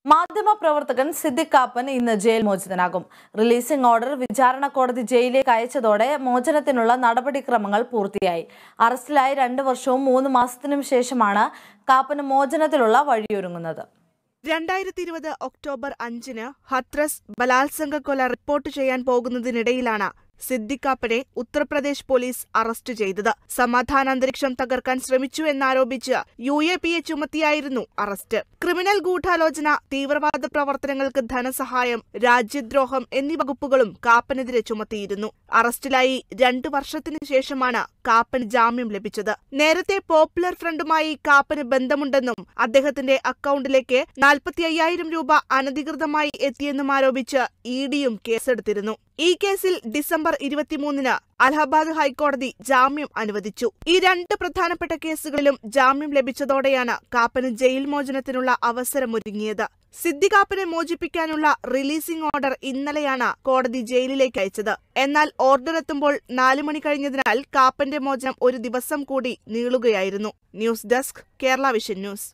മാധ്യമപ്രവർത്തകൻ സിദ്ദിഖ് കാപ്പൻ ഇന്ന് jail മോചിതനാകും. Releasing order വിചാരണ കോടതി ജയിലിലേക്ക് അയച്ചതോടെ മോചനത്തിനുള്ള നടപടിക്രമങ്ങൾ പൂർത്തിയായി. അറസ്റ്റിലായി 2 വർഷവും 3 മാസത്തിനും ശേഷമാണ് കാപ്പന് മോചനത്തിലുള്ള വഴിയൊരുങ്ങുന്നത്. 2020 ഒക്ടോബർ 5-ന് ഹത്രസ് ബലാത്സംഗ കൊല റിപ്പോർട്ട് ചെയ്യാൻ പോകുന്നതിനിടയിലാണ് സിദ്ദിഖ് കാപ്പനെ ഉത്തർപ്രദേശ് പോലീസ് അറസ്റ്റ് ചെയ്തത്. സമാധാനാന്തരീക്ഷം തകർക്കാൻ ശ്രമിച്ചു എന്നാരോപിച്ച് UAPA ചുമത്തിയായിരുന്നു അറസ്റ്റ്. ക്രിമിനൽ ഗൂഢാലോചന, തീവ്രവാദ പ്രവർത്തനങ്ങൾക്ക് ധനസഹായം, രാജ്യദ്രോഹം എന്നീ വകുപ്പുകളും കാപ്പനെതിരെ ചുമത്തിയിരുന്നു. അറസ്റ്റിലായി 2 വർഷത്തിനു ശേഷമാണ് കാപ്പന് ജാമ്യം ലഭിച്ചത്. നേരത്തെ പോപ്പുലർ ഫ്രണ്ടുമായി കാപ്പന് ബന്ധമുണ്ടെന്നും അദ്ദേഹത്തിന്റെ അക്കൗണ്ടിലേക്ക് 45,000 രൂപ അനധികൃതമായി എത്തിയെന്നും ആരോപിച്ച് EDയും കേസെടുത്തിരുന്നു. ഈ കേസിൽ ഡിസംബർ 23-ന് അലഹബാദ് ഹൈക്കോടതി ജാമ്യം അനുവദിച്ചു. ഈ 2 പ്രധാനപ്പെട്ട കേസുകളിലും ജാമ്യം ലഭിച്ചതോടെയാണ് കാപ്പന് ജയിൽ മോചനത്തിനുള്ള അവസരമൊരുങ്ങിയത്. സിദ്ദിഖ് കാപ്പനെ മോചിപ്പിക്കാനുള്ള റിലീസിംഗ് ഓർഡർ ഇന്നലെയാണ് കോടതി ജയിലിലേക്ക് അയച്ചത്. എന്നാൽ ഓർഡർ എത്തുമ്പോൾ 4 മണി കഴിഞ്ഞതിനാൽ കാപ്പന്റെ മോചനം 1 ദിവസം കൂടി നീളുകയായിരുന്നു. News desk, Kerala vision news.